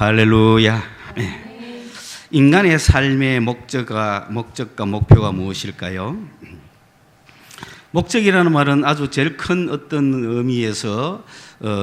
할렐루야. 인간의 삶의 목적과 목표가 무엇일까요? 목적이라는 말은 아주 제일 큰 어떤 의미에서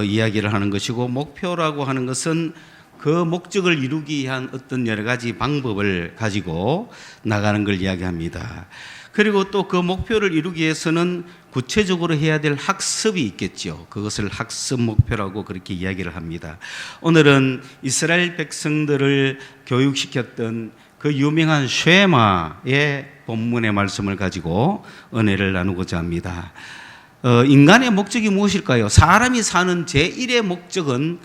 이야기를 하는 것이고, 목표라고 하는 것은 그 목적을 이루기 위한 어떤 여러 가지 방법을 가지고 나가는 걸 이야기합니다. 그리고 또 그 목표를 이루기 위해서는 구체적으로 해야 될 학습이 있겠죠. 그것을 학습 목표라고 그렇게 이야기를 합니다. 오늘은 이스라엘 백성들을 교육시켰던 그 유명한 쉐마의 본문의 말씀을 가지고 은혜를 나누고자 합니다. 인간의 목적이 무엇일까요? 사람이 사는 제1의 목적은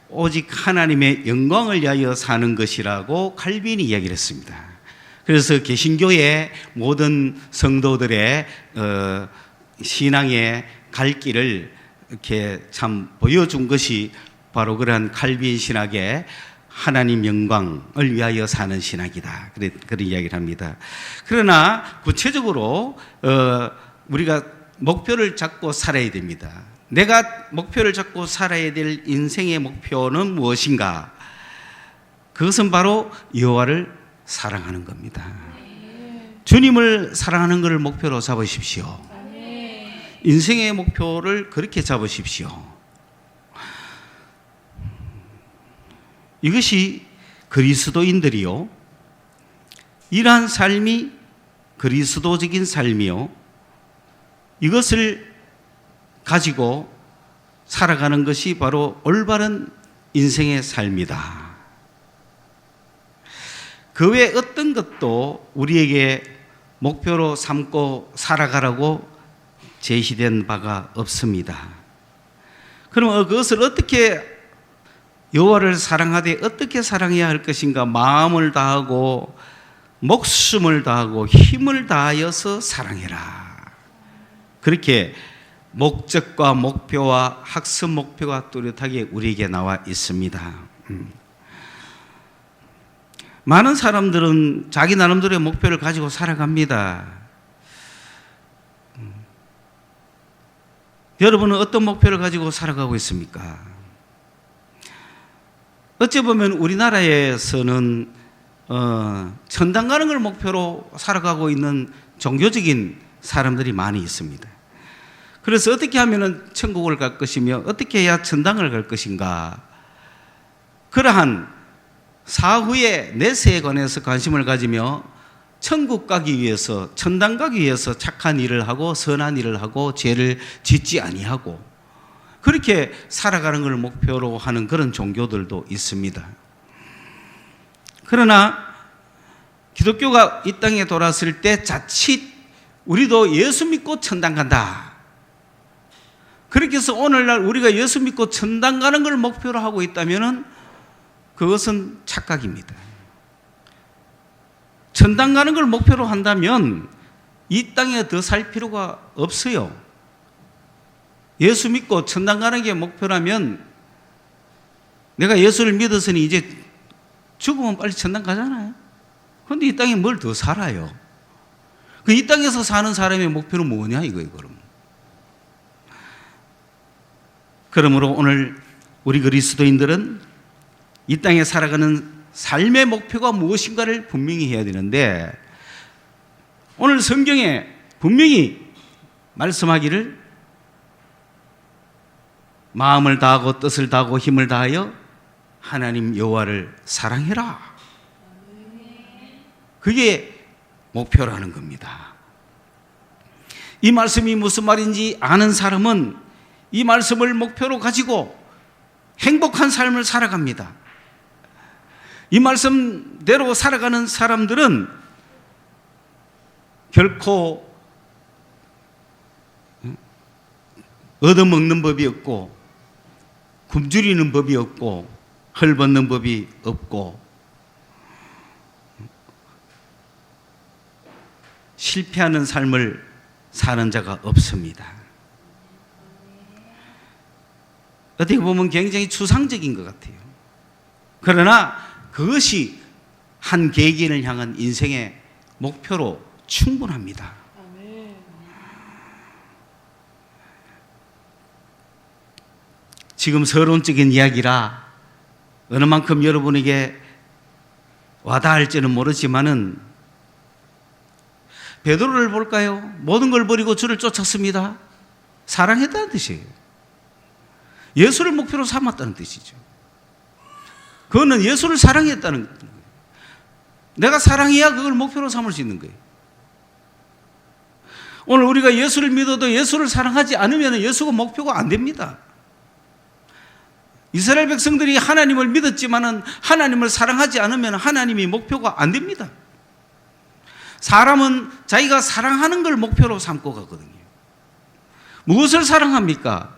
오직 하나님의 영광을 위하여 사는 것이라고 칼빈이 이야기를 했습니다. 그래서 개신교의 모든 성도들의 신앙의 갈 길을 이렇게 참 보여준 것이 바로 그러한 칼빈 신학의 하나님 영광을 위하여 사는 신학이다. 그런 이야기를 합니다. 그러나 구체적으로 우리가 목표를 잡고 살아야 됩니다. 내가 목표를 잡고 살아야 될 인생의 목표는 무엇인가? 그것은 바로 여호와를 사랑하는 겁니다. 주님을 사랑하는 것을 목표로 잡으십시오. 인생의 목표를 그렇게 잡으십시오. 이것이 그리스도인들이요, 이러한 삶이 그리스도적인 삶이요, 이것을 가지고 살아가는 것이 바로 올바른 인생의 삶이다. 그 외 어떤 것도 우리에게 목표로 삼고 살아가라고 제시된 바가 없습니다. 그럼 그것을 어떻게, 여호와를 사랑하되 어떻게 사랑해야 할 것인가? 마음을 다하고 목숨을 다하고 힘을 다하여서 사랑해라. 그렇게 목적과 목표와 학습 목표가 뚜렷하게 우리에게 나와 있습니다. 많은 사람들은 자기 나름대로의 목표를 가지고 살아갑니다. 여러분은 어떤 목표를 가지고 살아가고 있습니까? 어찌 보면 우리나라에서는 천당 가는 걸 목표로 살아가고 있는 종교적인 사람들이 많이 있습니다. 그래서 어떻게 하면 천국을 갈 것이며 어떻게 해야 천당을 갈 것인가, 그러한 사후의 내세에 관해서 관심을 가지며 천국 가기 위해서, 천당 가기 위해서 착한 일을 하고 선한 일을 하고 죄를 짓지 아니하고 그렇게 살아가는 걸 목표로 하는 그런 종교들도 있습니다. 그러나 기독교가 이 땅에 돌아왔을 때 자칫 우리도 예수 믿고 천당 간다, 그렇게 해서 오늘날 우리가 예수 믿고 천당 가는 걸 목표로 하고 있다면 그것은 착각입니다. 천당 가는 걸 목표로 한다면 이 땅에 더 살 필요가 없어요. 예수 믿고 천당 가는 게 목표라면 내가 예수를 믿었으니 이제 죽으면 빨리 천당 가잖아요. 그런데 이 땅에 뭘 더 살아요? 그 이 땅에서 사는 사람의 목표는 뭐냐 이거예요. 그러므로 오늘 우리 그리스도인들은 이 땅에 살아가는 삶의 목표가 무엇인가를 분명히 해야 되는데, 오늘 성경에 분명히 말씀하기를 마음을 다하고 뜻을 다하고 힘을 다하여 하나님 여호와를 사랑해라. 그게 목표라는 겁니다. 이 말씀이 무슨 말인지 아는 사람은 이 말씀을 목표로 가지고 행복한 삶을 살아갑니다. 이 말씀대로 살아가는 사람들은 결코 얻어먹는 법이 없고 굶주리는 법이 없고 헐벗는 법이 없고 실패하는 삶을 사는 자가 없습니다. 어떻게 보면 굉장히 추상적인 것 같아요. 그러나 그것이 한 개개인을 향한 인생의 목표로 충분합니다. 지금 서론적인 이야기라 어느 만큼 여러분에게 와닿을지는 모르지만은 베드로를 볼까요? 모든 걸 버리고 주를 쫓았습니다. 사랑했다는 뜻이에요. 예수를 목표로 삼았다는 뜻이죠. 그거는 예수를 사랑했다는 거예요. 내가 사랑해야 그걸 목표로 삼을 수 있는 거예요. 오늘 우리가 예수를 믿어도 예수를 사랑하지 않으면 예수가 목표가 안 됩니다. 이스라엘 백성들이 하나님을 믿었지만은 하나님을 사랑하지 않으면 하나님이 목표가 안 됩니다. 사람은 자기가 사랑하는 걸 목표로 삼고 가거든요. 무엇을 사랑합니까?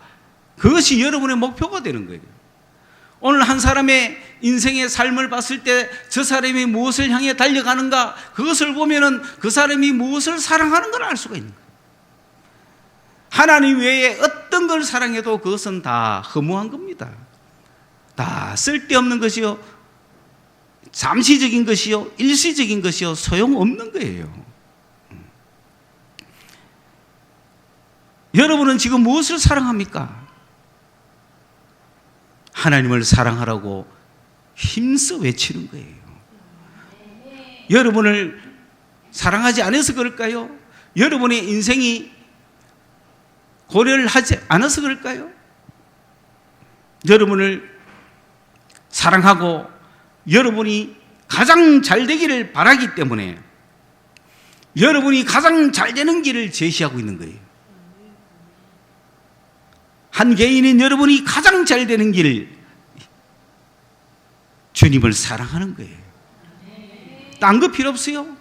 그것이 여러분의 목표가 되는 거예요. 오늘 한 사람의 인생의 삶을 봤을 때 저 사람이 무엇을 향해 달려가는가, 그것을 보면은 그 사람이 무엇을 사랑하는 걸 알 수가 있는 거예요. 하나님 외에 어떤 걸 사랑해도 그것은 다 허무한 겁니다. 다 쓸데없는 것이요, 잠시적인 것이요, 일시적인 것이요, 소용없는 거예요. 여러분은 지금 무엇을 사랑합니까? 하나님을 사랑하라고 힘써 외치는 거예요. 여러분을 사랑하지 않아서 그럴까요? 여러분의 인생이 고려를 하지 않아서 그럴까요? 여러분을 사랑하고 여러분이 가장 잘 되기를 바라기 때문에 여러분이 가장 잘 되는 길을 제시하고 있는 거예요. 한 개인인 여러분이 가장 잘 되는 길, 주님을 사랑하는 거예요. 딴 거 필요 없어요.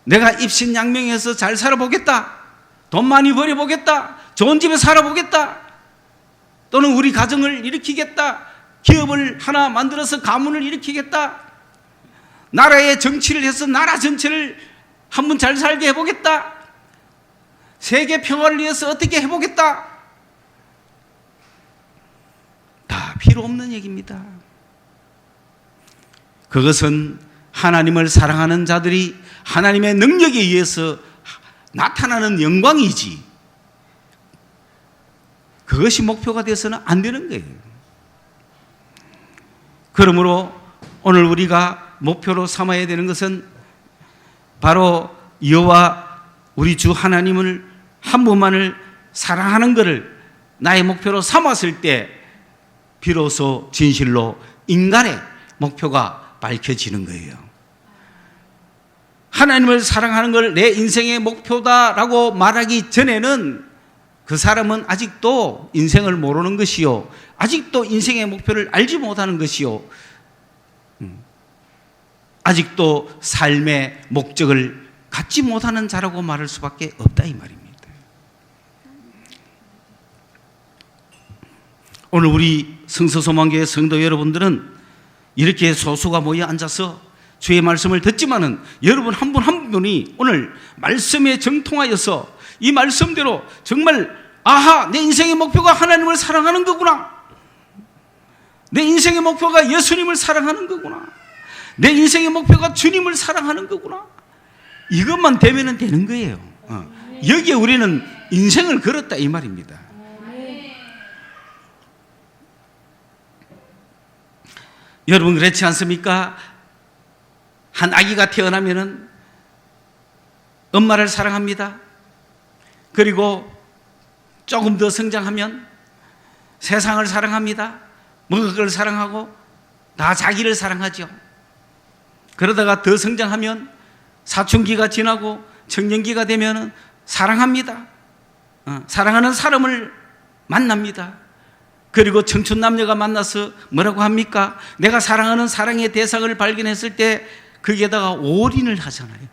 내가 입신양명해서 잘 살아보겠다, 돈 많이 벌어보겠다, 좋은 집에 살아보겠다, 또는 우리 가정을 일으키겠다, 기업을 하나 만들어서 가문을 일으키겠다, 나라의 정치를 해서 나라 전체를 한번 잘 살게 해보겠다, 세계 평화를 위해서 어떻게 해보겠다, 다 필요 없는 얘기입니다. 그것은 하나님을 사랑하는 자들이 하나님의 능력에 의해서 나타나는 영광이지, 그것이 목표가 돼서는 안 되는 거예요. 그러므로 오늘 우리가 목표로 삼아야 되는 것은 바로 여호와 우리 주 하나님을 한 분만을 사랑하는 것을 나의 목표로 삼았을 때 비로소 진실로 인간의 목표가 밝혀지는 거예요. 하나님을 사랑하는 걸 내 인생의 목표다라고 말하기 전에는 그 사람은 아직도 인생을 모르는 것이요, 아직도 인생의 목표를 알지 못하는 것이요, 아직도 삶의 목적을 갖지 못하는 자라고 말할 수밖에 없다, 이 말입니다. 오늘 우리 성서소망교회 성도 여러분들은 이렇게 소수가 모여 앉아서 주의 말씀을 듣지만은 여러분 한 분 한 분이 오늘 말씀에 정통하여서 이 말씀대로 정말 아하, 내 인생의 목표가 하나님을 사랑하는 거구나, 내 인생의 목표가 예수님을 사랑하는 거구나, 내 인생의 목표가 주님을 사랑하는 거구나, 이것만 되면 되는 거예요. 여기에 우리는 인생을 걸었다, 이 말입니다. 여러분 그렇지 않습니까? 한 아기가 태어나면은 엄마를 사랑합니다. 그리고 조금 더 성장하면 세상을 사랑합니다. 먹을 걸 사랑하고 다 자기를 사랑하죠. 그러다가 더 성장하면 사춘기가 지나고 청년기가 되면 사랑합니다. 사랑하는 사람을 만납니다. 그리고 청춘 남녀가 만나서 뭐라고 합니까? 내가 사랑하는 사랑의 대상을 발견했을 때 거기에다가 올인을 하잖아요.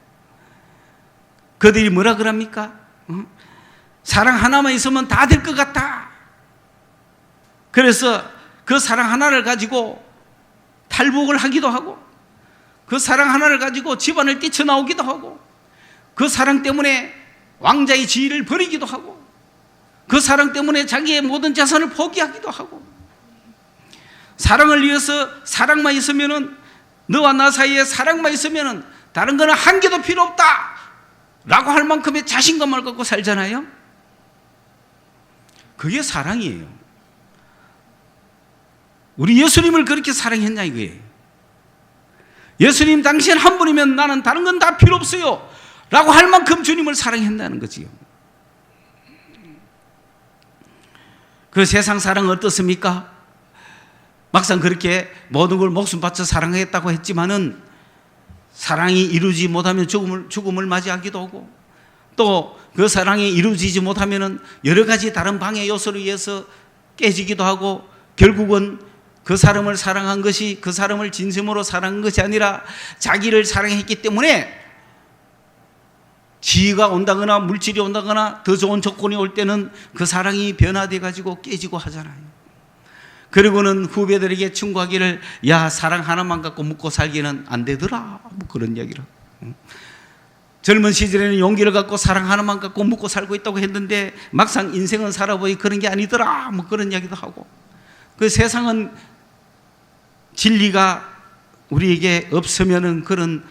그들이 뭐라 그럽니까? 사랑 하나만 있으면 다 될 것 같다. 그래서 그 사랑 하나를 가지고 탈북을 하기도 하고, 그 사랑 하나를 가지고 집안을 뛰쳐나오기도 하고, 그 사랑 때문에 왕자의 지위를 버리기도 하고, 그 사랑 때문에 자기의 모든 재산을 포기하기도 하고, 사랑을 위해서 사랑만 있으면은, 너와 나 사이에 사랑만 있으면은 다른 거는 한 개도 필요 없다 라고 할 만큼의 자신감을 갖고 살잖아요. 그게 사랑이에요. 우리 예수님을 그렇게 사랑했냐 이거예요. 예수님 당신 한 분이면 나는 다른 건 다 필요 없어요 라고 할 만큼 주님을 사랑했다는 거지요. 그 세상 사랑은 어떻습니까? 막상 그렇게 모든 걸 목숨 바쳐 사랑하겠다고 했지만은 사랑이 이루어지지 못하면 죽음을 맞이하기도 하고, 또 그 사랑이 이루어지지 못하면은 여러 가지 다른 방해 요소로 의해서 깨지기도 하고, 결국은 그 사람을 사랑한 것이 그 사람을 진심으로 사랑한 것이 아니라 자기를 사랑했기 때문에 지위가 온다거나 물질이 온다거나 더 좋은 조건이 올 때는 그 사랑이 변화돼 가지고 깨지고 하잖아요. 그리고는 후배들에게 충고하기를, 야, 사랑 하나만 갖고 묵고 살기는 안 되더라, 뭐 그런 이야기를 하고, 젊은 시절에는 용기를 갖고 사랑 하나만 갖고 묵고 살고 있다고 했는데 막상 인생은 살아보니 그런 게 아니더라, 뭐 그런 이야기도 하고. 그 세상은 진리가 우리에게 없으면은 그런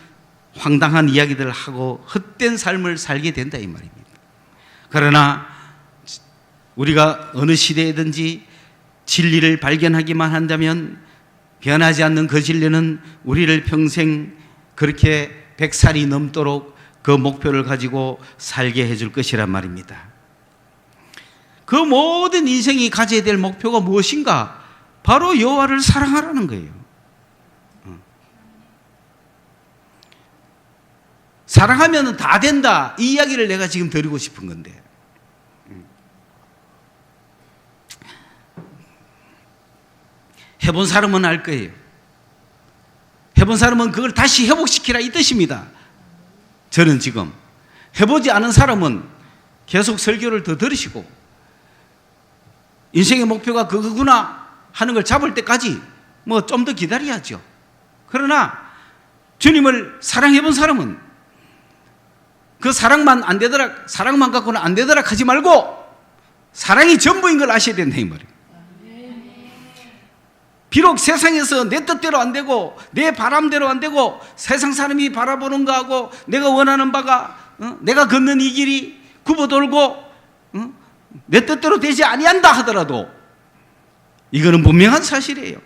황당한 이야기들을 하고 헛된 삶을 살게 된다 이 말입니다. 그러나 우리가 어느 시대에든지 진리를 발견하기만 한다면 변하지 않는 그 진리는 우리를 평생 그렇게 100살이 넘도록 그 목표를 가지고 살게 해줄 것이란 말입니다. 그 모든 인생이 가져야 될 목표가 무엇인가? 바로 여호와를 사랑하라는 거예요. 사랑하면 다 된다, 이 이야기를 내가 지금 드리고 싶은 건데, 해본 사람은 알 거예요. 해본 사람은 그걸 다시 회복시키라 이 뜻입니다. 저는 지금 해보지 않은 사람은 계속 설교를 더 들으시고 인생의 목표가 그거구나 하는 걸 잡을 때까지 뭐 좀 더 기다려야죠. 그러나 주님을 사랑해본 사람은 그 사랑만 안 되더라, 사랑만 갖고는 안 되더라 하지 말고 사랑이 전부인 걸 아셔야 된다 이 말이에요. 비록 세상에서 내 뜻대로 안 되고 내 바람대로 안 되고 세상 사람이 바라보는 거하고 내가 원하는 바가 내가 걷는 이 길이 굽어돌고 내 뜻대로 되지 아니한다 하더라도 이거는 분명한 사실이에요.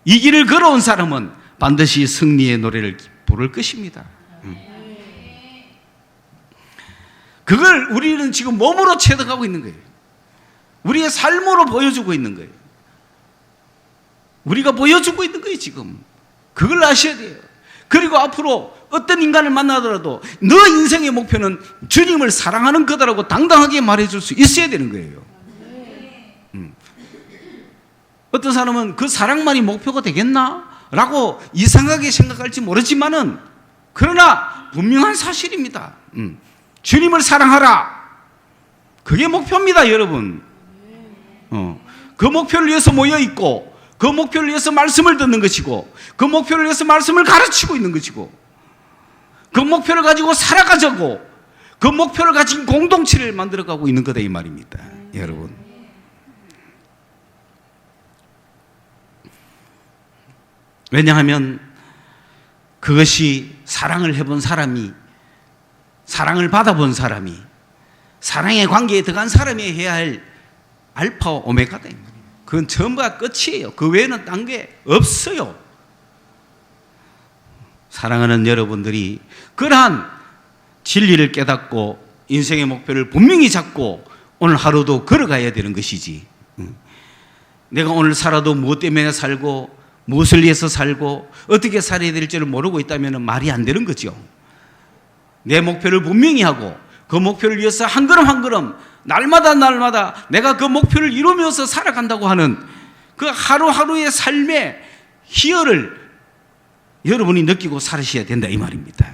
이 길을 걸어온 사람은 반드시 승리의 노래를 부를 것입니다. 그걸 우리는 지금 몸으로 체득하고 있는 거예요. 우리의 삶으로 보여주고 있는 거예요. 우리가 보여주고 있는 거예요 지금. 그걸 아셔야 돼요. 그리고 앞으로 어떤 인간을 만나더라도 너 인생의 목표는 주님을 사랑하는 거다라고 당당하게 말해줄 수 있어야 되는 거예요. 어떤 사람은 그 사랑만이 목표가 되겠나? 라고 이상하게 생각할지 모르지만은 그러나 분명한 사실입니다. 주님을 사랑하라, 그게 목표입니다 여러분. 그 목표를 위해서 모여있고 그 목표를 위해서 말씀을 듣는 것이고 그 목표를 위해서 말씀을 가르치고 있는 것이고 그 목표를 가지고 살아가자고 그 목표를 가진 공동체를 만들어가고 있는 거다 이 말입니다. 여러분, 왜냐하면 그것이 사랑을 해본 사람이, 사랑을 받아본 사람이, 사랑의 관계에 들어간 사람이 해야 할 알파와 오메가다. 그건 처음과 끝이에요. 그 외에는 딴 게 없어요. 사랑하는 여러분들이 그러한 진리를 깨닫고 인생의 목표를 분명히 잡고 오늘 하루도 걸어가야 되는 것이지, 내가 오늘 살아도 무엇 때문에 살고 무엇을 위해서 살고 어떻게 살아야 될지를 모르고 있다면 말이 안 되는 거죠. 내 목표를 분명히 하고 그 목표를 위해서 한 걸음 한 걸음 날마다 내가 그 목표를 이루면서 살아간다고 하는 그 하루하루의 삶의 희열을 여러분이 느끼고 살으셔야 된다 이 말입니다.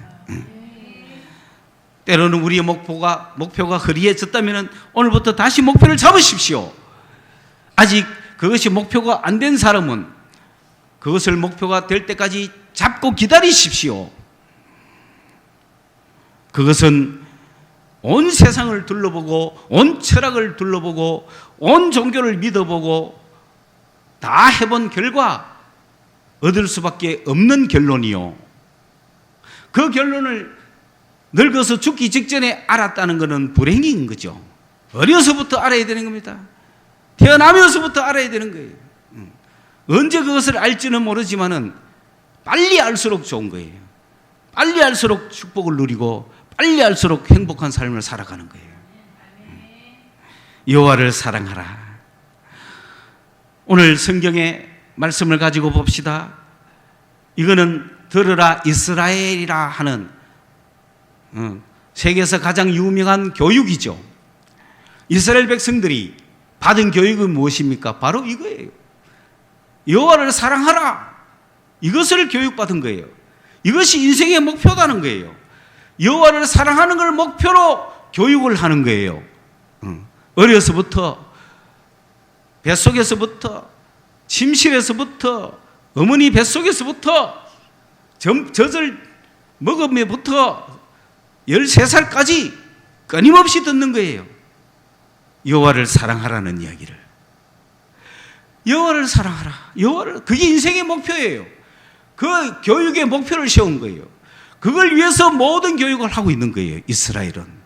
때로는 우리의 목표가 흐리해졌다면 오늘부터 다시 목표를 잡으십시오. 아직 그것이 목표가 안 된 사람은 그것을 목표가 될 때까지 잡고 기다리십시오. 그것은 온 세상을 둘러보고 온 철학을 둘러보고 온 종교를 믿어보고 다 해본 결과 얻을 수밖에 없는 결론이요, 그 결론을 늙어서 죽기 직전에 알았다는 것은 불행인 거죠. 어려서부터 알아야 되는 겁니다. 태어나면서부터 알아야 되는 거예요. 언제 그것을 알지는 모르지만은 빨리 알수록 좋은 거예요. 빨리 알수록 축복을 누리고 빨리 알수록 행복한 삶을 살아가는 거예요. 여호와를 사랑하라. 오늘 성경의 말씀을 가지고 봅시다. 이거는 들으라 이스라엘이라 하는 세계에서 가장 유명한 교육이죠. 이스라엘 백성들이 받은 교육은 무엇입니까? 바로 이거예요. 여호와를 사랑하라. 이것을 교육받은 거예요. 이것이 인생의 목표다는 거예요. 여호와를 사랑하는 걸 목표로 교육을 하는 거예요. 어려서부터, 뱃속에서부터, 침실에서부터, 어머니 뱃속에서부터, 젖을 먹으면부터 13살까지 끊임없이 듣는 거예요. 여호와를 사랑하라는 이야기를. 여호와를 사랑하라. 여호와를, 그게 인생의 목표예요. 그 교육의 목표를 세운 거예요. 그걸 위해서 모든 교육을 하고 있는 거예요, 이스라엘은.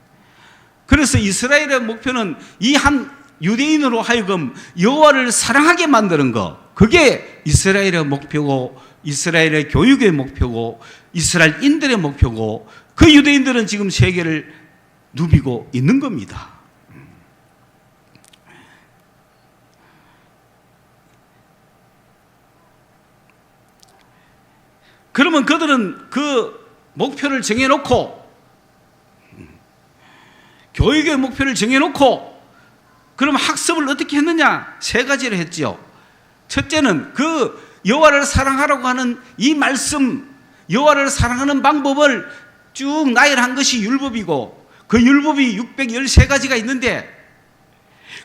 그래서 이스라엘의 목표는 이 한 유대인으로 하여금 여호와를 사랑하게 만드는 것, 그게 이스라엘의 목표고, 이스라엘의 교육의 목표고, 이스라엘인들의 목표고, 그 유대인들은 지금 세계를 누비고 있는 겁니다. 그러면 그들은 그 목표를 정해놓고, 교육의 목표를 정해놓고, 그럼 학습을 어떻게 했느냐? 3가지를 했죠. 첫째는 그 여호와를 사랑하라고 하는 이 말씀, 여호와를 사랑하는 방법을 쭉 나열한 것이 율법이고, 그 율법이 613가지가 있는데,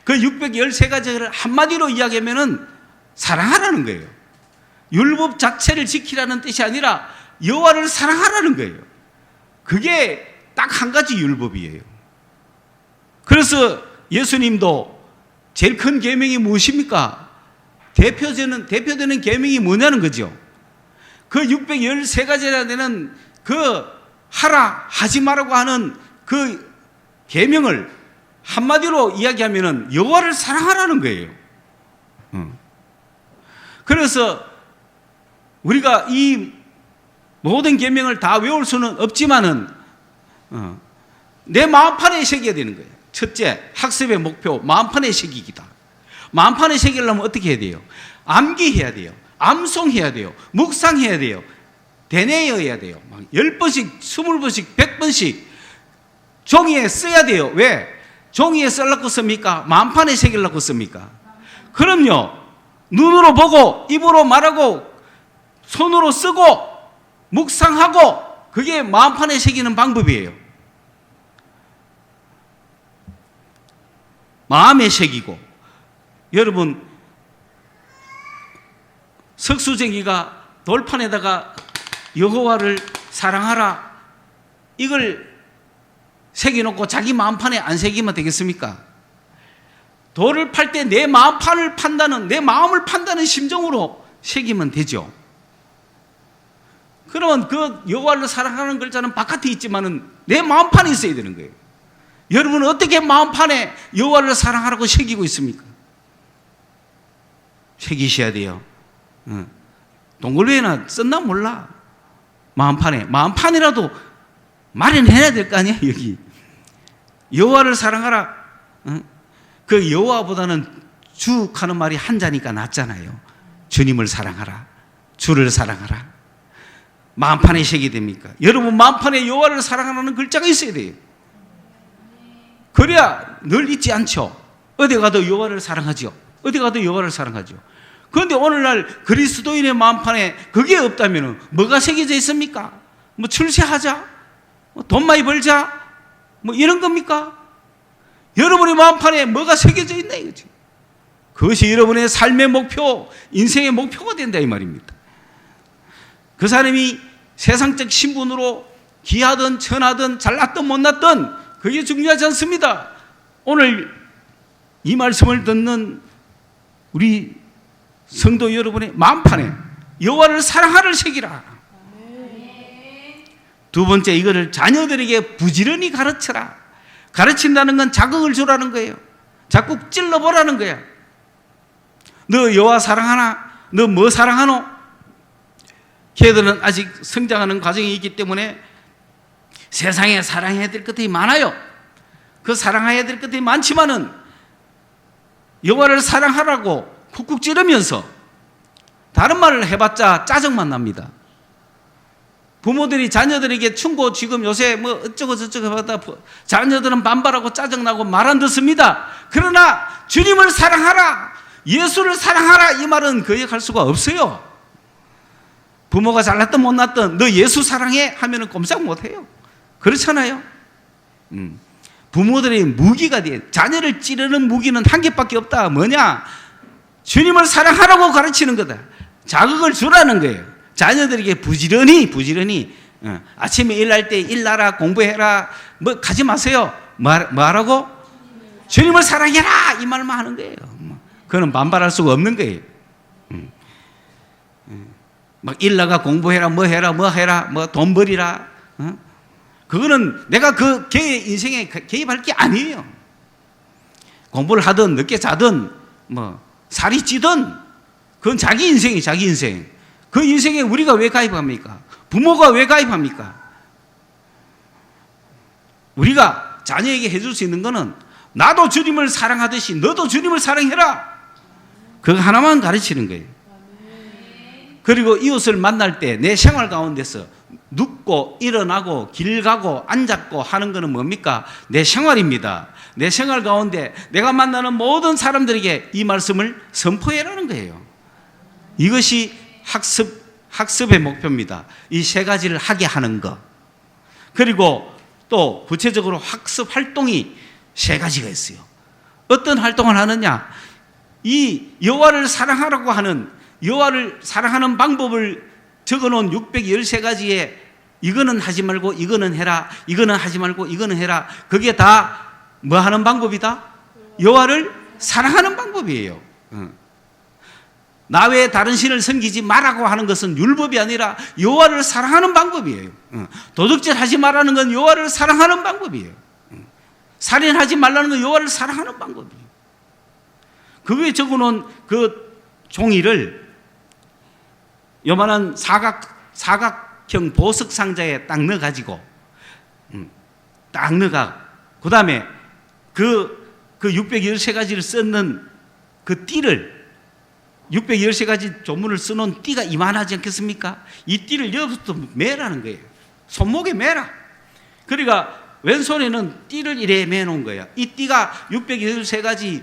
그 613가지를 한마디로 이야기하면은 사랑하라는 거예요. 율법 자체를 지키라는 뜻이 아니라 여호와를 사랑하라는 거예요. 그게 딱 한 가지 율법이에요. 그래서 예수님도 제일 큰 계명이 무엇입니까? 대표되는 계명이 뭐냐는 거죠. 그 613가지나 되는 그 하라, 하지 말라고 하는 그 계명을 한마디로 이야기하면은 여호와를 사랑하라는 거예요. 그래서 우리가 이 모든 계명을 다 외울 수는 없지만은 내 마음판에 새겨야 되는 거예요. 첫째, 학습의 목표, 마음판에 새기기다. 마음판에 새기려면 어떻게 해야 돼요? 암기해야 돼요. 암송해야 돼요. 묵상해야 돼요. 되뇌어야 돼요. 10번씩, 20번씩, 100번씩 종이에 써야 돼요. 왜? 종이에 쓰려고 씁니까? 마음판에 새기려고 씁니까? 그럼요. 눈으로 보고, 입으로 말하고, 손으로 쓰고, 묵상하고, 그게 마음판에 새기는 방법이에요. 마음에 새기고. 여러분, 석수쟁이가 돌판에다가 여호와를 사랑하라, 이걸 새겨놓고 자기 마음판에 안 새기면 되겠습니까? 돌을 팔 때 내 마음판을 판다는, 내 마음을 판다는 심정으로 새기면 되죠. 그러면 그 여호와를 사랑하는 글자는 바깥에 있지만은 내 마음판에 있어야 되는 거예요. 여러분은 어떻게 마음판에 여호와를 사랑하라고 새기고 있습니까? 새기셔야 돼요. 동굴위에나 썼나 몰라. 마음판이라도 마련해야 될 거 아니야, 여기. 여호와를 사랑하라. 그 여호와보다는 주 하는 말이 한자니까 낫잖아요. 주님을 사랑하라. 주를 사랑하라. 마음판에 새기게 됩니까? 여러분 마음판에 여호와를 사랑하라는 글자가 있어야 돼요. 그래야 늘 잊지 않죠. 어디 가도 여호와를 사랑하죠. 어디 가도 여호와를 사랑하죠. 그런데 오늘날 그리스도인의 마음판에 그게 없다면 뭐가 새겨져 있습니까? 뭐 출세하자, 돈 많이 벌자, 뭐 이런 겁니까? 여러분의 마음판에 뭐가 새겨져 있나 이거지. 그것이 여러분의 삶의 목표, 인생의 목표가 된다 이 말입니다. 그 사람이 세상적 신분으로 귀하든 천하든 잘났든 못났든 그게 중요하지 않습니다. 오늘 이 말씀을 듣는 우리 성도 여러분의 마음판에 여호와를 사랑하를 새기라. 두 번째, 이거를 자녀들에게 부지런히 가르쳐라. 가르친다는 건 자극을 주라는 거예요. 자꾸 찔러보라는 거야. 너 여호와 사랑하나? 너 뭐 사랑하노? 걔들은 아직 성장하는 과정이 있기 때문에 세상에 사랑해야 될 것들이 많아요. 그 사랑해야 될 것들이 많지만은 여호와를 사랑하라고 쿡쿡 찌르면서 다른 말을 해봤자 짜증만 납니다. 부모들이 자녀들에게 충고 지금 요새 뭐 어쩌고 저쩌고 하다 자녀들은 반발하고 짜증나고 말 안 듣습니다. 그러나 주님을 사랑하라, 예수를 사랑하라, 이 말은 거역할 수가 없어요. 부모가 잘났든 못났든 너 예수 사랑해 하면은 꼼짝 못해요. 그렇잖아요. 부모들의 무기가 돼. 자녀를 찌르는 무기는 한 개밖에 없다. 뭐냐? 주님을 사랑하라고 가르치는 거다. 자극을 주라는 거예요. 자녀들에게 부지런히 아침에 일할 때 일나라, 공부해라, 뭐 가지 마세요. 뭐하라고? 주님을 사랑해라, 이 말만 하는 거예요. 그거는 반발할 수가 없는 거예요. 막 일나가 공부해라, 뭐 해라, 뭐 돈 벌이라. 그거는 내가 그 걔의 인생에 개입할 게 아니에요. 공부를 하든 늦게 자든 뭐 살이 찌든 그건 자기 인생이 자기 인생. 그 인생에 우리가 왜 가입합니까? 부모가 왜 가입합니까? 우리가 자녀에게 해줄 수 있는 거는 나도 주님을 사랑하듯이 너도 주님을 사랑해라. 그거 하나만 가르치는 거예요. 그리고 이웃을 만날 때 내 생활 가운데서 눕고 일어나고 길 가고 앉았고 하는 것은 뭡니까? 내 생활입니다. 내 생활 가운데 내가 만나는 모든 사람들에게 이 말씀을 선포해라는 거예요. 이것이 학습의 목표입니다. 이 세 가지를 하게 하는 것. 그리고 또 구체적으로 학습 활동이 세 가지가 있어요. 어떤 활동을 하느냐? 이 여호와를 사랑하라고 하는, 여호와를 사랑하는 방법을 적어놓은 613가지에 이거는 하지 말고 이거는 해라, 이거는 하지 말고 이거는 해라. 그게 다 뭐 하는 방법이다? 여호와를 사랑하는 방법이에요. 나 외에 다른 신을 섬기지 말라고 하는 것은 율법이 아니라 여호와를 사랑하는 방법이에요. 도둑질 하지 말라는 건 여호와를 사랑하는 방법이에요. 살인하지 말라는 건 여호와를 사랑하는 방법이에요. 그거에 적어놓은 그 종이를 요만한 사각형 보석 상자에 딱 넣어가지고 딱 넣어가, 그 다음에 그 613가지를 썼는 그 띠를, 613가지 조문을 써놓은 띠가 이만하지 않겠습니까? 이 띠를 여기부터 매라는 거예요. 손목에 매라. 그러니까 왼손에는 띠를 이래 매놓은 거예요. 이 띠가 613가지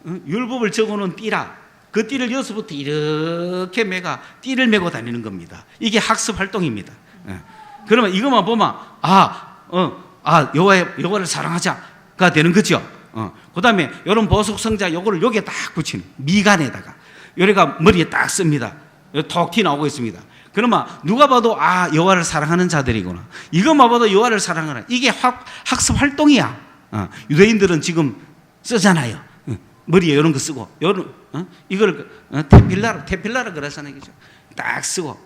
율법을 적어놓은 띠라. 그 띠를 여기서부터 이렇게 매가 띠를 메고 다니는 겁니다. 이게 학습 활동입니다. 그러면 이것만 보면 여호와를 사랑하자가 되는 거죠. 그 다음에 이런 보석 성자 요거를 여기에 딱 붙이는, 미간에다가 요래가 머리에 딱 씁니다. 톡 티 나오고 있습니다. 그러면 누가 봐도 여호와를 사랑하는 자들이구나. 이것만 봐도 여호와를 사랑하는, 이게 학습 활동이야. 유대인들은 지금 쓰잖아요. 머리에 이런 거 쓰고, 이걸 테필라라 그러잖아요. 그죠? 딱 쓰고,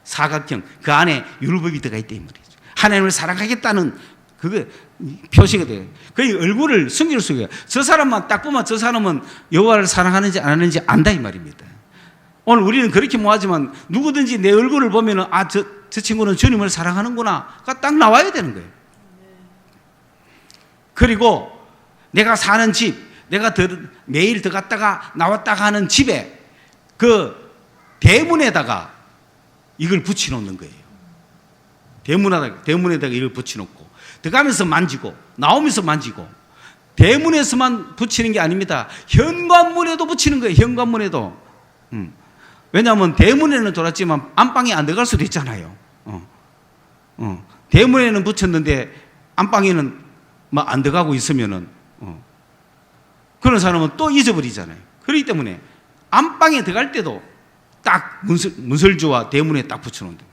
사각형, 그 안에 율법이 들어가 있다 이 말이죠. 하나님을 사랑하겠다는 그게 표시가 돼요. 그 얼굴을 숨길 수가 있어요. 저 사람만 딱 보면 저 사람은 여호와를 사랑하는지 안 하는지 안다 이 말입니다. 오늘 우리는 그렇게 뭐하지만 누구든지 내 얼굴을 보면은 저 친구는 주님을 사랑하는구나가 딱 나와야 되는 거예요. 그리고 내가 사는 집, 내가 매일 들어갔다가 나왔다가 하는 집에 그 대문에다가 이걸 붙여놓는 거예요. 대문에다가 이걸 붙여놓고 들어가면서 만지고 나오면서 만지고, 대문에서만 붙이는 게 아닙니다. 현관문에도 붙이는 거예요. 현관문에도. 왜냐하면 대문에는 돌았지만 안방에 안 들어갈 수도 있잖아요. 대문에는 붙였는데 안방에는 막 안 들어가고 있으면은 그런 사람은 또 잊어버리잖아요. 그렇기 때문에 안방에 들어갈 때도 딱 문설주와 대문에 딱 붙여놓는다.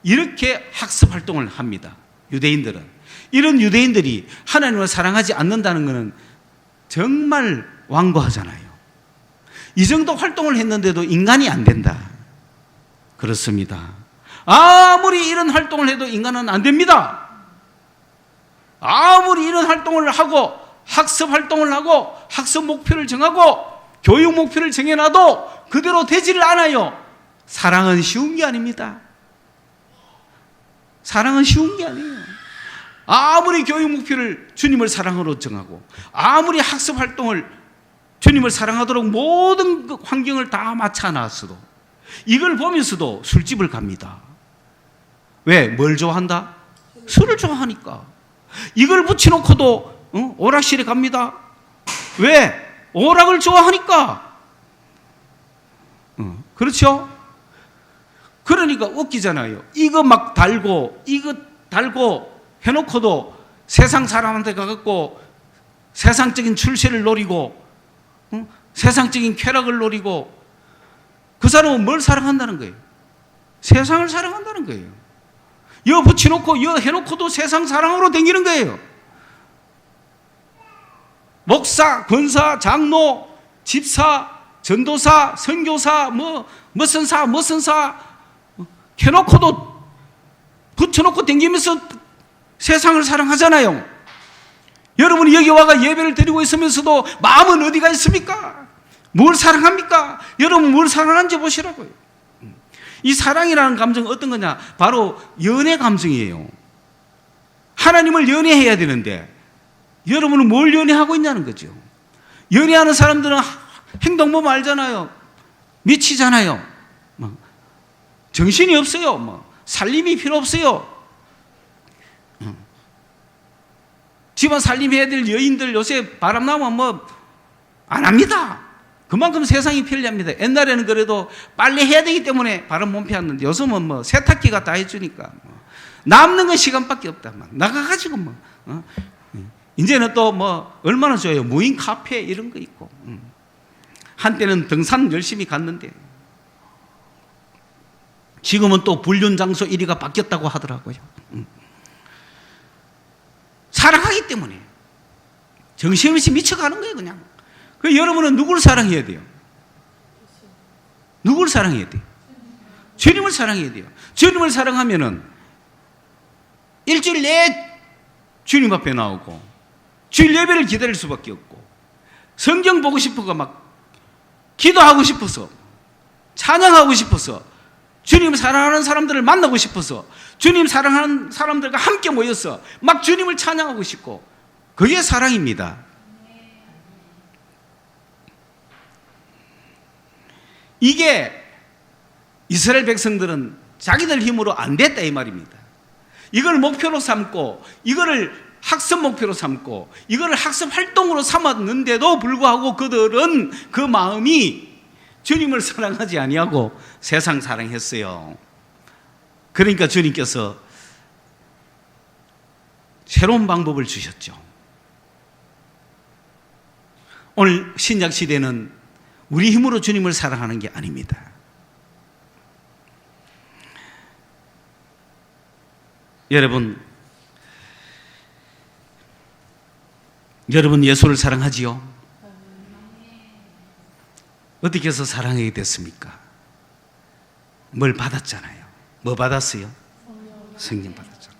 이렇게 학습 활동을 합니다. 유대인들은. 이런 유대인들이 하나님을 사랑하지 않는다는 것은 정말 완고하잖아요. 이 정도 활동을 했는데도 인간이 안 된다. 그렇습니다. 아무리 이런 활동을 해도 인간은 안 됩니다. 아무리 이런 활동을 하고 학습 활동을 하고 학습 목표를 정하고 교육 목표를 정해놔도 그대로 되지를 않아요. 사랑은 쉬운 게 아닙니다. 사랑은 쉬운 게 아니에요. 아무리 교육 목표를 주님을 사랑으로 정하고 아무리 학습 활동을 주님을 사랑하도록 모든 그 환경을 다 맞춰놨어도 이걸 보면서도 술집을 갑니다. 왜? 뭘 좋아한다? 술을 좋아하니까. 이걸 붙여놓고도 오락실에 갑니다. 왜? 오락을 좋아하니까. 그렇죠? 그러니까 웃기잖아요. 이거 막 달고 이거 달고 해놓고도 세상 사람한테 가갖고 세상적인 출세를 노리고 세상적인 쾌락을 노리고 그 사람은 뭘 사랑한다는 거예요? 세상을 사랑한다는 거예요. 여 붙여놓고 여 해놓고도 세상 사랑으로 댕기는 거예요. 목사, 권사, 장로, 집사, 전도사, 선교사, 무슨 사 해놓고도 붙여놓고 댕기면서 세상을 사랑하잖아요. 여러분이 여기 와가 예배를 드리고 있으면서도 마음은 어디가 있습니까? 뭘 사랑합니까? 여러분 뭘 사랑하는지 보시라고요. 이 사랑이라는 감정은 어떤 거냐? 바로 연애 감정이에요. 하나님을 연애해야 되는데 여러분은 뭘 연애하고 있냐는 거죠. 연애하는 사람들은 행동 보면 알잖아요. 미치잖아요. 정신이 없어요. 살림이 필요 없어요. 집안 살림해야 될 여인들 요새 바람 나면 안 합니다. 그만큼 세상이 편리합니다. 옛날에는 그래도 빨래 해야 되기 때문에 바람 못 피웠는데 요즘은 세탁기가 다 해주니까 남는 건 시간밖에 없다. 나가가지고 이제는 또 얼마나 좋아요. 무인 카페 이런 거 있고. 한때는 등산 열심히 갔는데 지금은 또 불륜 장소 1위가 바뀌었다고 하더라고요. 사랑하기 때문에 정신없이 미쳐가는 거예요. 그냥. 그 여러분은 누구를 사랑해야 돼요? 누구를 사랑해야 돼요? 주님을 사랑해야 돼요. 주님을 사랑하면은 일주일 내에 주님 앞에 나오고 주일 예배를 기다릴 수밖에 없고 성경 보고 싶어가 막 기도하고 싶어서 찬양하고 싶어서 주님 사랑하는 사람들을 만나고 싶어서 주님 사랑하는 사람들과 함께 모여서 막 주님을 찬양하고 싶고 그게 사랑입니다. 이게 이스라엘 백성들은 자기들 힘으로 안 됐다 이 말입니다. 이걸 목표로 삼고 이거를 학습 목표로 삼고 이거를 학습 활동으로 삼았는데도 불구하고 그들은 그 마음이 주님을 사랑하지 아니하고 세상 사랑했어요. 그러니까 주님께서 새로운 방법을 주셨죠. 오늘 신약 시대는 우리 힘으로 주님을 사랑하는 게 아닙니다. 여러분 예수를 사랑하지요? 어떻게 해서 사랑하게 됐습니까? 뭘 받았잖아요. 뭐 받았어요? 성령 받았잖아요.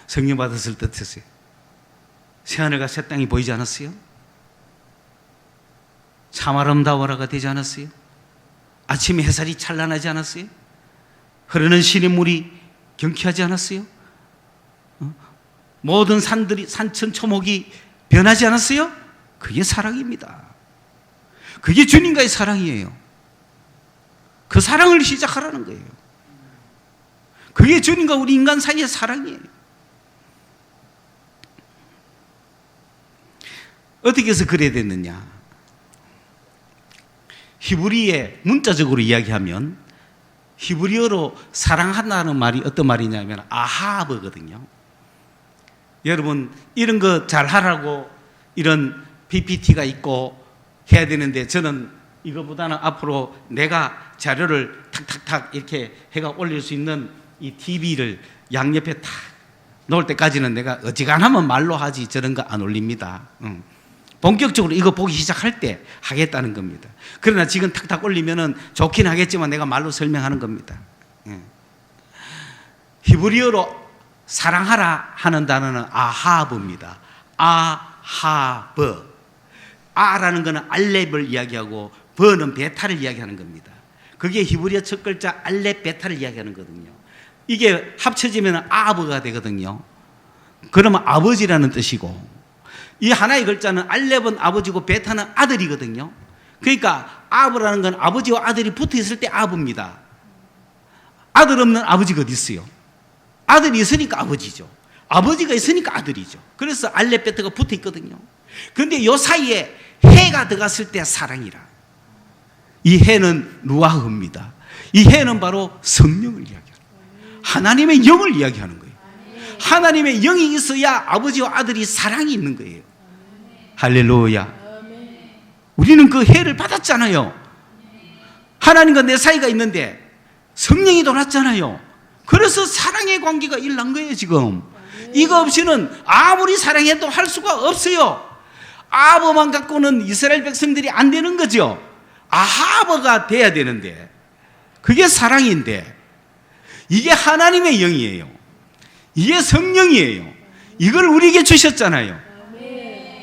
성령 받았을 때 어땠어요? 새하늘과 새 땅이 보이지 않았어요? 참 아름다워라가 되지 않았어요? 아침에 햇살이 찬란하지 않았어요? 흐르는 시냇물이 경쾌하지 않았어요? 모든 산들이 산천 초목이 변하지 않았어요? 그게 사랑입니다. 그게 주님과의 사랑이에요. 그 사랑을 시작하라는 거예요. 그게 주님과 우리 인간 사이의 사랑이에요. 어떻게 해서 그래야 됐느냐? 히브리에 문자적으로 이야기하면 히브리어로 사랑한다는 말이 어떤 말이냐면 아하브거든요. 여러분 이런 거 잘하라고 이런 PPT가 있고 해야 되는데 저는 이거보다는 앞으로 내가 자료를 탁탁탁 이렇게 해가 올릴 수 있는 이 TV를 양옆에 탁 놓을 때까지는 내가 어지간하면 말로 하지 저런 거 안 올립니다. 본격적으로 이거 보기 시작할 때 하겠다는 겁니다. 그러나 지금 탁탁 올리면은 좋긴 하겠지만 내가 말로 설명하는 겁니다. 히브리어로 사랑하라 하는 단어는 아하브입니다. 아하브. 아라는 것은 알렙을 이야기하고 버는 베타를 이야기하는 겁니다. 그게 히브리어 첫 글자 알렙 베타를 이야기하는 거거든요. 이게 합쳐지면 아버가 되거든요. 그러면 아버지라는 뜻이고, 이 하나의 글자는 알렙은 아버지고 베타는 아들이거든요. 그러니까 아버라는 건 아버지와 아들이 붙어 있을 때 아버입니다. 아들 없는 아버지가 어디 있어요? 아들이 있으니까 아버지죠. 아버지가 있으니까 아들이죠. 그래서 알렙 베타가 붙어 있거든요. 그런데 이 사이에 해가 들어갔을 때 사랑이라. 이 해는 루아흐입니다. 이 해는 바로 성령을 이야기하는 거예요. 하나님의 영을 이야기하는 거예요. 하나님의 영이 있어야 아버지와 아들이 사랑이 있는 거예요. 할렐루야. 우리는 그 해를 받았잖아요. 하나님과 내 사이가 있는데 성령이 돌았잖아요. 그래서 사랑의 관계가 일어난 거예요 지금. 이거 없이는 아무리 사랑해도 할 수가 없어요. 아버만 갖고는 이스라엘 백성들이 안 되는 거죠. 아하버가 돼야 되는데, 그게 사랑인데, 이게 하나님의 영이에요. 이게 성령이에요. 이걸 우리에게 주셨잖아요.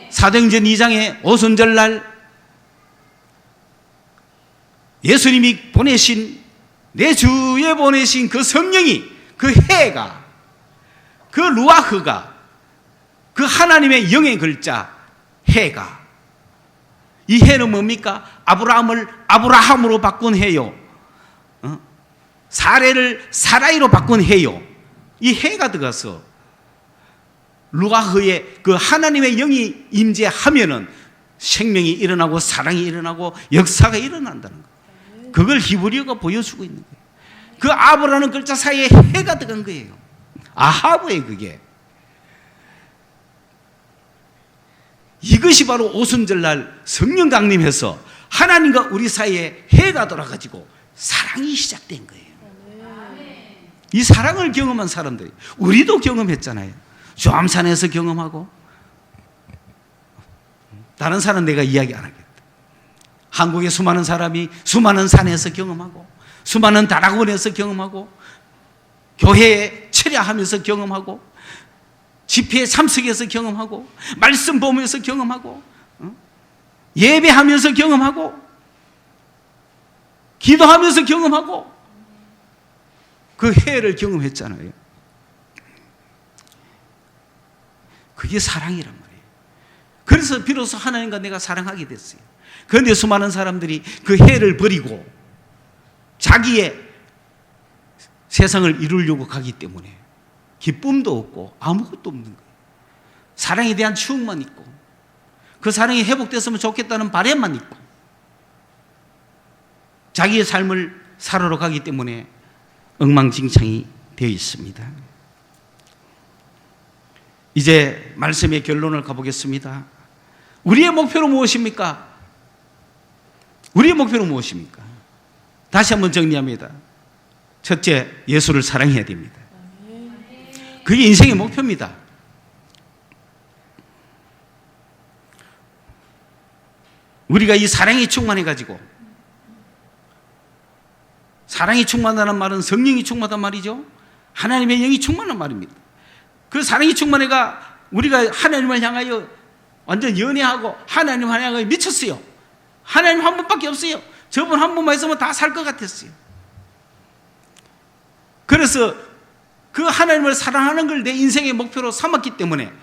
사도행전 2장에 오순절날 예수님이 보내신, 내 주에 보내신 그 성령이, 그 해가, 그 루아흐가, 그 하나님의 영의 글자 해가, 이 해는 뭡니까? 아브라함을 아브라함으로 바꾼 해요. 사례를 사라이로 바꾼 해요. 이 해가 들어가서 루아흐의 그 하나님의 영이 임재하면은 생명이 일어나고 사랑이 일어나고 역사가 일어난다는 거예요. 그걸 히브리어가 보여주고 있는 거예요. 그 아브라는 글자 사이에 해가 들어간 거예요. 아하브의 그게. 이것이 바로 오순절날 성령 강림해서 하나님과 우리 사이에 해가 돌아가지고 사랑이 시작된 거예요. 이 사랑을 경험한 사람들이, 우리도 경험했잖아요. 조암산에서 경험하고, 다른 산은 내가 이야기 안 하겠다. 한국의 수많은 사람이 수많은 산에서 경험하고, 수많은 다락원에서 경험하고, 교회에 철야하면서 경험하고, 집회에 참석해서 경험하고, 말씀 보면서 경험하고, 예배하면서 경험하고, 기도하면서 경험하고, 그 해를 경험했잖아요. 그게 사랑이란 말이에요. 그래서 비로소 하나님과 내가 사랑하게 됐어요. 그런데 수많은 사람들이 그 해를 버리고 자기의 세상을 이루려고 가기 때문에 기쁨도 없고 아무것도 없는 거예요. 사랑에 대한 추억만 있고, 그 사랑이 회복됐으면 좋겠다는 바람만 있고, 자기의 삶을 살아러 가기 때문에 엉망진창이 되어 있습니다. 이제 말씀의 결론을 가보겠습니다. 우리의 목표는 무엇입니까? 우리의 목표는 무엇입니까? 다시 한번 정리합니다. 첫째, 예수를 사랑해야 됩니다. 그게 인생의 목표입니다. 우리가 이 사랑이 충만해가지고, 사랑이 충만하다는 말은 성령이 충만하단 말이죠. 하나님의 영이 충만한 말입니다. 그 사랑이 충만해가 우리가 하나님을 향하여 완전 연애하고 하나님을 향하여 미쳤어요. 하나님 한 분밖에 없어요. 저분 한 분만 있으면 다 살 것 같았어요. 그래서 그 하나님을 사랑하는 걸 내 인생의 목표로 삼았기 때문에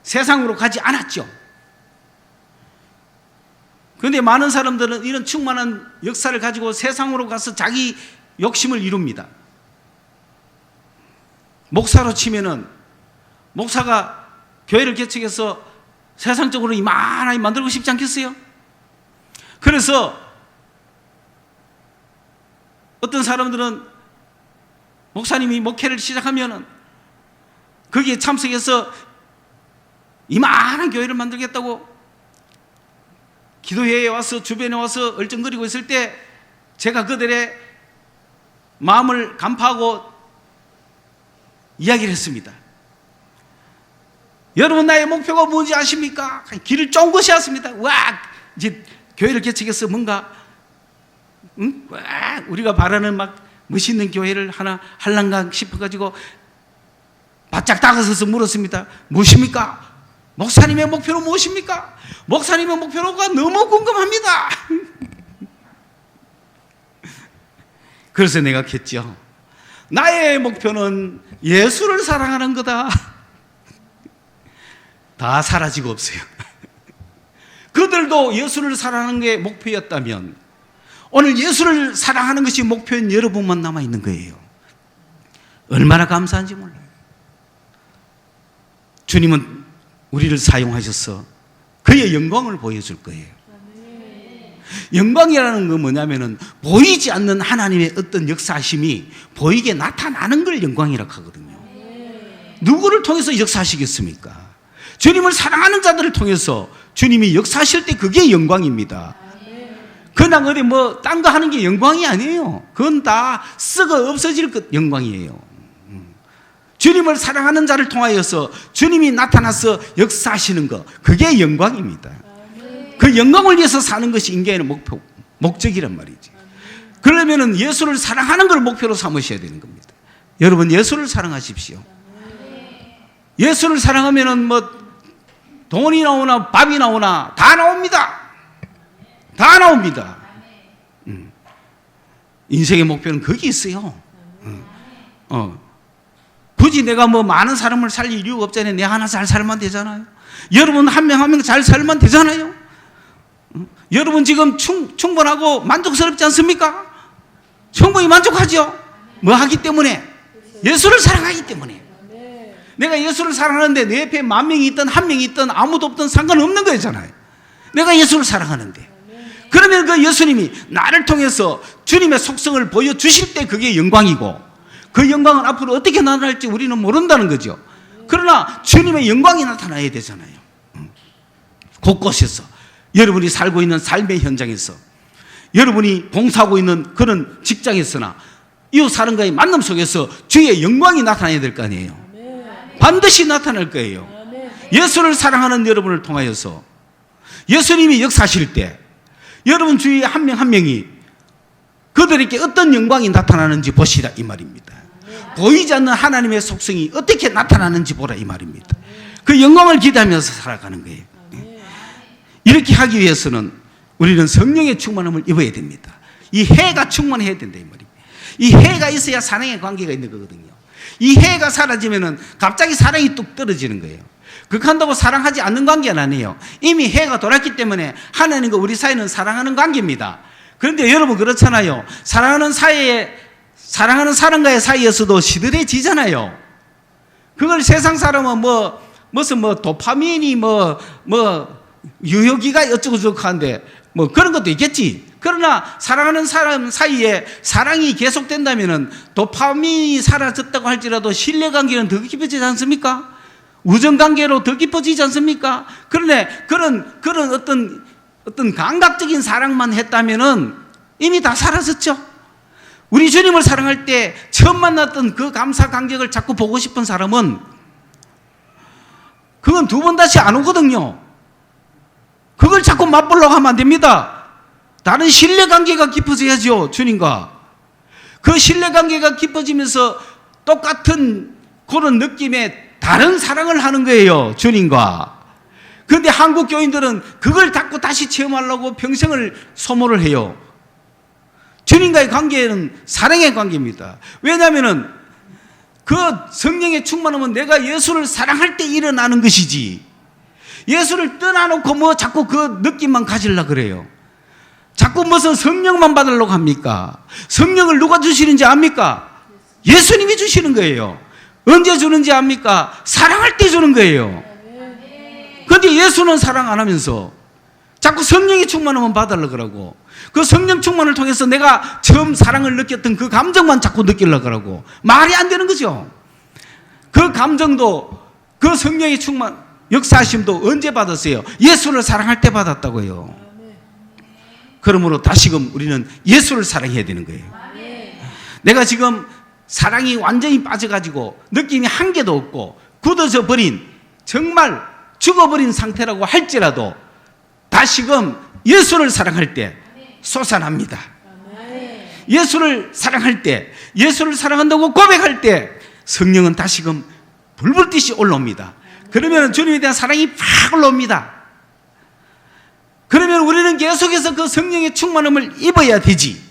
세상으로 가지 않았죠. 그런데 많은 사람들은 이런 충만한 역사를 가지고 세상으로 가서 자기 욕심을 이룹니다. 목사로 치면은 목사가 교회를 개척해서 세상적으로 이만하게 만들고 싶지 않겠어요? 그래서 어떤 사람들은 목사님이 목회를 시작하면은 거기에 참석해서 이만한 교회를 만들겠다고 기도회에 와서 주변에 와서 얼쩡거리고 있을 때 제가 그들의 마음을 간파하고 이야기를 했습니다. 여러분, 나의 목표가 뭔지 아십니까? 길을 쫀 것이 왔습니다. 와, 이제 교회를 개척해서 뭔가 와, 우리가 바라는 막 멋있는 교회를 하나 할란가 싶어가지고 바짝 다가서서 물었습니다. 무엇입니까? 목사님의 목표는 무엇입니까? 목사님의 목표가 너무 궁금합니다. 그래서 내가 했죠. 나의 목표는 예수를 사랑하는 거다. 다 사라지고 없어요. 그들도 예수를 사랑하는 게 목표였다면 오늘 예수를 사랑하는 것이 목표인 여러분만 남아있는 거예요. 얼마나 감사한지 몰라요. 주님은 우리를 사용하셔서 그의 영광을 보여줄 거예요. 영광이라는 건 뭐냐면은 보이지 않는 하나님의 어떤 역사심이 보이게 나타나는 걸 영광이라고 하거든요. 누구를 통해서 역사하시겠습니까? 주님을 사랑하는 자들을 통해서 주님이 역사하실 때 그게 영광입니다. 그냥 어디 뭐 딴 거 하는 게 영광이 아니에요. 그건 다 썩어 없어질 것 영광이에요. 주님을 사랑하는 자를 통하여서 주님이 나타나서 역사하시는 것, 그게 영광입니다. 그 영광을 위해서 사는 것이 인간의 목적이란 말이지. 그러면은 예수를 사랑하는 걸 목표로 삼으셔야 되는 겁니다. 여러분, 예수를 사랑하십시오. 예수를 사랑하면은 뭐 돈이 나오나 밥이 나오나 다 나옵니다. 다 나옵니다. 인생의 목표는 거기 있어요. 굳이 내가 뭐 많은 사람을 살릴 이유가 없잖아요. 내가 하나 잘 살면 되잖아요. 여러분 한 명 한 명 잘 살면 되잖아요. 여러분 지금 충분하고 만족스럽지 않습니까? 충분히 만족하죠. 뭐 하기 때문에? 예수를 사랑하기 때문에. 내가 예수를 사랑하는데 내 옆에 10,000명이 있든 1명이 있든 아무도 없든 상관없는 거잖아요. 내가 예수를 사랑하는데. 그러면 그 예수님이 나를 통해서 주님의 속성을 보여주실 때 그게 영광이고, 그 영광은 앞으로 어떻게 나타날지 우리는 모른다는 거죠. 그러나 주님의 영광이 나타나야 되잖아요. 곳곳에서 여러분이 살고 있는 삶의 현장에서, 여러분이 봉사하고 있는 그런 직장에서나 이웃 사람과의 만남 속에서 주의 영광이 나타나야 될 거 아니에요. 반드시 나타날 거예요. 예수를 사랑하는 여러분을 통하여서 예수님이 역사하실 때 여러분 주위에 한 명 한 명이 그들에게 어떤 영광이 나타나는지 보시라 이 말입니다. 보이지 않는 하나님의 속성이 어떻게 나타나는지 보라 이 말입니다. 그 영광을 기대하면서 살아가는 거예요. 이렇게 하기 위해서는 우리는 성령의 충만함을 입어야 됩니다. 이 해가 충만해야 된다 이 말입니다. 이 해가 있어야 사랑의 관계가 있는 거거든요. 이 해가 사라지면은 갑자기 사랑이 뚝 떨어지는 거예요. 그렇다고 사랑하지 않는 관계는 아니에요. 이미 해가 돌았기 때문에 하나님과 우리 사이는 사랑하는 관계입니다. 그런데 여러분 그렇잖아요. 사랑하는 사람과의 사이에서도 시들해지잖아요. 그걸 세상 사람은 무슨 도파민이 유효기가 어쩌고저쩌고 하는데 그런 것도 있겠지. 그러나 사랑하는 사람 사이에 사랑이 계속된다면은 도파민이 사라졌다고 할지라도 신뢰관계는 더 깊어지지 않습니까? 우정관계로 더 깊어지지 않습니까? 그런데 그런 어떤 감각적인 사랑만 했다면은 이미 다 사라졌죠. 우리 주님을 사랑할 때 처음 만났던 그 감사 감격을 자꾸 보고 싶은 사람은 그건 두 번 다시 안 오거든요. 그걸 자꾸 맛보려고 하면 안 됩니다. 다른 신뢰관계가 깊어져야죠. 주님과. 그 신뢰관계가 깊어지면서 똑같은 그런 느낌의 다른 사랑을 하는 거예요. 주님과. 그런데 한국 교인들은 그걸 자꾸 다시 체험하려고 평생을 소모를 해요. 주님과의 관계는 사랑의 관계입니다. 왜냐하면 그 성령의 충만함은 내가 예수를 사랑할 때 일어나는 것이지, 예수를 떠나놓고 자꾸 그 느낌만 가지려고 그래요. 자꾸 무슨 성령만 받으려고 합니까? 성령을 누가 주시는지 압니까? 예수님이 주시는 거예요. 언제 주는지 압니까? 사랑할 때 주는 거예요. 그런데 예수는 사랑 안 하면서 자꾸 성령의 충만함만 받으려고 그러고, 그 성령 충만을 통해서 내가 처음 사랑을 느꼈던 그 감정만 자꾸 느끼려고 그러고, 말이 안 되는 거죠. 그 감정도, 그 성령의 충만 역사하심도 언제 받았어요? 예수를 사랑할 때 받았다고요. 그러므로 다시금 우리는 예수를 사랑해야 되는 거예요. 내가 지금 사랑이 완전히 빠져가지고 느낌이 한 개도 없고 굳어져 버린, 정말 죽어버린 상태라고 할지라도 다시금 예수를 사랑할 때 솟아납니다. 예수를 사랑할 때, 예수를 사랑한다고 고백할 때 성령은 다시금 불불 뛰시 올라옵니다. 그러면 주님에 대한 사랑이 팍 올라옵니다. 그러면 우리는 계속해서 그 성령의 충만함을 입어야 되지.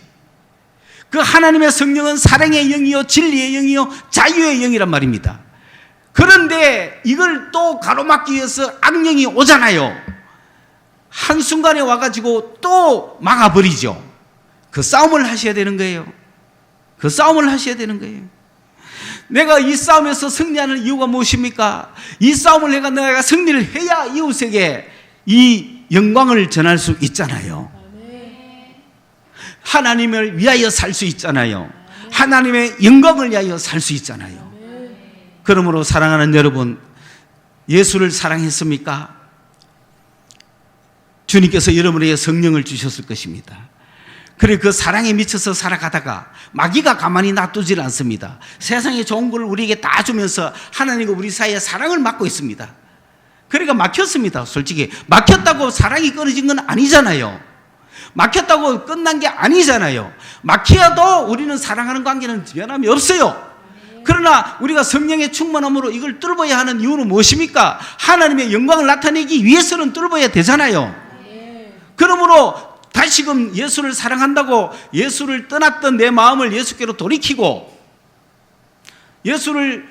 그 하나님의 성령은 사랑의 영이요, 진리의 영이요, 자유의 영이란 말입니다. 그런데 이걸 또 가로막기 위해서 악령이 오잖아요. 한순간에 와가지고 또 막아버리죠. 그 싸움을 하셔야 되는 거예요. 그 싸움을 하셔야 되는 거예요. 내가 이 싸움에서 승리하는 이유가 무엇입니까? 이 싸움을 내가 승리를 해야 이웃에게 이 영광을 전할 수 있잖아요. 하나님을 위하여 살 수 있잖아요. 하나님의 영광을 위하여 살 수 있잖아요. 그러므로 사랑하는 여러분, 예수를 사랑했습니까? 주님께서 여러분에게 성령을 주셨을 것입니다. 그래 그 사랑에 미쳐서 살아가다가 마귀가 가만히 놔두질 않습니다. 세상에 좋은 걸 우리에게 다 주면서 하나님과 우리 사이에 사랑을 막고 있습니다. 그러니까 막혔습니다. 솔직히 막혔다고 사랑이 끊어진 건 아니잖아요. 막혔다고 끝난 게 아니잖아요. 막혀도 우리는 사랑하는 관계는 변함이 없어요. 그러나 우리가 성령의 충만함으로 이걸 뚫어야 하는 이유는 무엇입니까? 하나님의 영광을 나타내기 위해서는 뚫어야 되잖아요. 그러므로 다시금 예수를 사랑한다고 예수를 떠났던 내 마음을 예수께로 돌이키고 예수를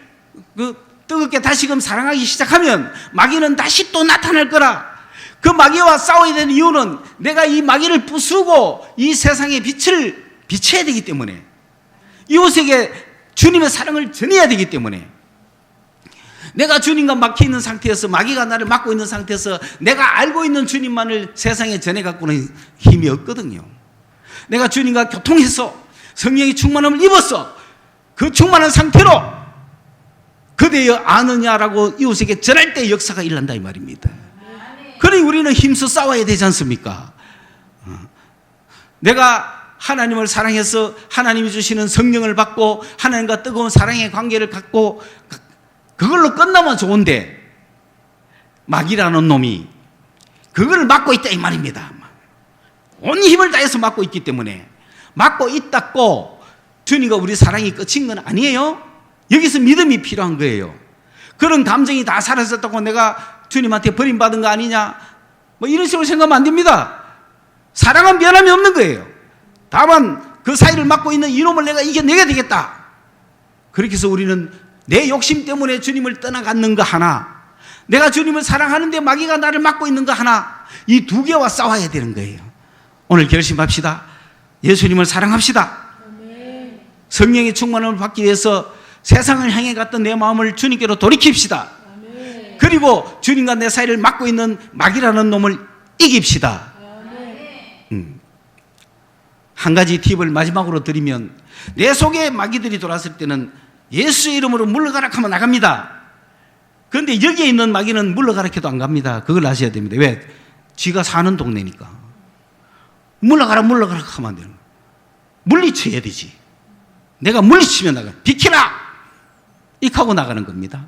뜨겁게 다시금 사랑하기 시작하면 마귀는 다시 또 나타날 거라. 그 마귀와 싸워야 되는 이유는 내가 이 마귀를 부수고 이 세상의 빛을 비춰야 되기 때문에, 이웃에게 주님의 사랑을 전해야 되기 때문에, 내가 주님과 막혀 있는 상태에서 마귀가 나를 막고 있는 상태에서 내가 알고 있는 주님만을 세상에 전해 갖고는 힘이 없거든요. 내가 주님과 교통해서 성령의 충만함을 입어서 그 충만한 상태로 그대여 아느냐라고 이웃에게 전할 때 역사가 일어난다 이 말입니다. 그러니 우리는 힘써 싸워야 되지 않습니까? 내가 하나님을 사랑해서 하나님이 주시는 성령을 받고 하나님과 뜨거운 사랑의 관계를 갖고 그걸로 끝나면 좋은데 마귀라는 놈이 그걸 막고 있다 이 말입니다. 온 힘을 다해서 막고 있기 때문에, 막고 있다고 주님과 우리 사랑이 끝인 건 아니에요. 여기서 믿음이 필요한 거예요. 그런 감정이 다 사라졌다고 내가 주님한테 버림받은 거 아니냐, 뭐 이런 식으로 생각하면 안 됩니다. 사랑은 변함이 없는 거예요. 다만 그 사이를 막고 있는 이놈을 내가 이겨내야 되겠다. 그렇게 해서 우리는 내 욕심 때문에 주님을 떠나갔는 거 하나, 내가 주님을 사랑하는데 마귀가 나를 막고 있는 거 하나, 이 두 개와 싸워야 되는 거예요. 오늘 결심합시다. 예수님을 사랑합시다. 성령의 충만함을 받기 위해서 세상을 향해 갔던 내 마음을 주님께로 돌이킵시다. 그리고 주님과 내 사이를 막고 있는 마귀라는 놈을 이깁시다. 한 가지 팁을 마지막으로 드리면, 내 속에 마귀들이 돌았을 때는 예수의 이름으로 물러가라 하면 나갑니다. 그런데 여기에 있는 마귀는 물러가라 해도 안 갑니다. 그걸 아셔야 됩니다. 왜? 쥐가 사는 동네니까. 물러가라 하면 안 되는 거예요. 물리쳐야 되지. 내가 물리치면 나가. 비키라! 이렇게 하고 나가는 겁니다.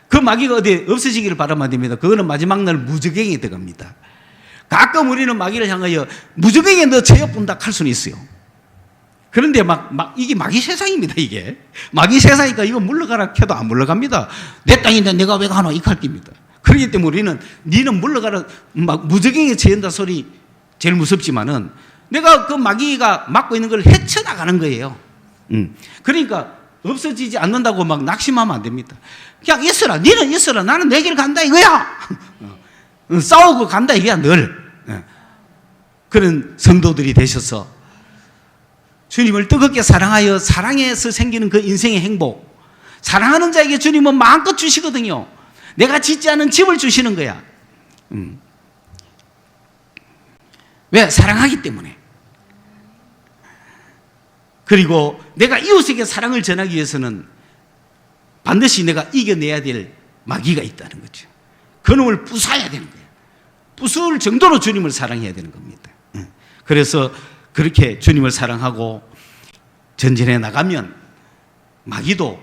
그 마귀가 어디 없어지기를 바라면 안 됩니다. 그거는 마지막 날 무저갱이에 들어갑니다. 가끔 우리는 마귀를 향하여 무저갱이에 너 죄업본다 할 수는 있어요. 그런데 이게 마귀 세상입니다. 이게 마귀 세상이니까 이거 물러가라 해도 안 물러갑니다. 내 땅인데 내가 왜 가노? 이렇게 할 겁니다. 그렇기 때문에 우리는 니는 물러가라, 무저갱이에 죄인다 소리 제일 무섭지만은 내가 그 마귀가 막고 있는 걸 헤쳐나가는 거예요. 그러니까 없어지지 않는다고 막 낙심하면 안 됩니다. 그냥 있어라. 니는 있어라. 나는 내 길 간다 이거야. 싸우고 간다 이거야 늘. 그런 성도들이 되셔서 주님을 뜨겁게 사랑하여 사랑에서 생기는 그 인생의 행복, 사랑하는 자에게 주님은 마음껏 주시거든요. 내가 짓지 않은 집을 주시는 거야. 왜? 사랑하기 때문에. 그리고 내가 이웃에게 사랑을 전하기 위해서는 반드시 내가 이겨내야 될 마귀가 있다는 거죠. 그놈을 부숴야 되는 거예요. 부술 정도로 주님을 사랑해야 되는 겁니다. 그래서 그렇게 주님을 사랑하고 전진해 나가면 마귀도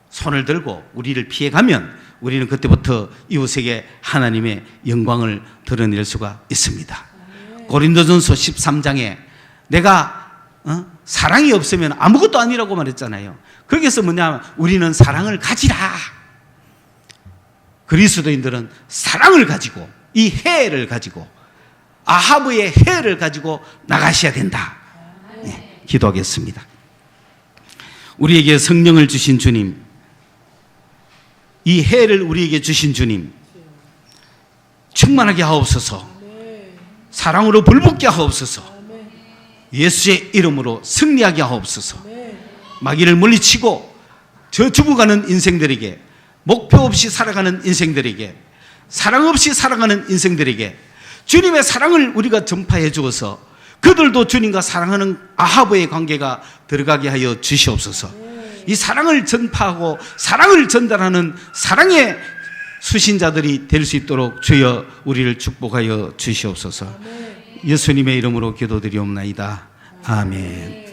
손을 들고 우리를 피해가면 우리는 그때부터 이웃에게 하나님의 영광을 드러낼 수가 있습니다. 고린도전서 13장에 내가 사랑이 없으면 아무것도 아니라고 말했잖아요. 거기서 뭐냐면 우리는 사랑을 가지라. 그리스도인들은 사랑을 가지고 이 해를 가지고 아합의 해를 가지고 나가셔야 된다. 네, 기도하겠습니다. 우리에게 성령을 주신 주님, 이 해를 우리에게 주신 주님, 충만하게 하옵소서. 사랑으로 불붙게 하옵소서. 예수의 이름으로 승리하게 하옵소서. 마귀를 물리치고 저 죽어가는 인생들에게, 목표 없이 살아가는 인생들에게, 사랑 없이 살아가는 인생들에게 주님의 사랑을 우리가 전파해 주어서 그들도 주님과 사랑하는 아합의 관계가 들어가게 하여 주시옵소서. 이 사랑을 전파하고 사랑을 전달하는 사랑의 수신자들이 될 수 있도록 주여 우리를 축복하여 주시옵소서. 예수님의 이름으로 기도드리옵나이다. 아멘.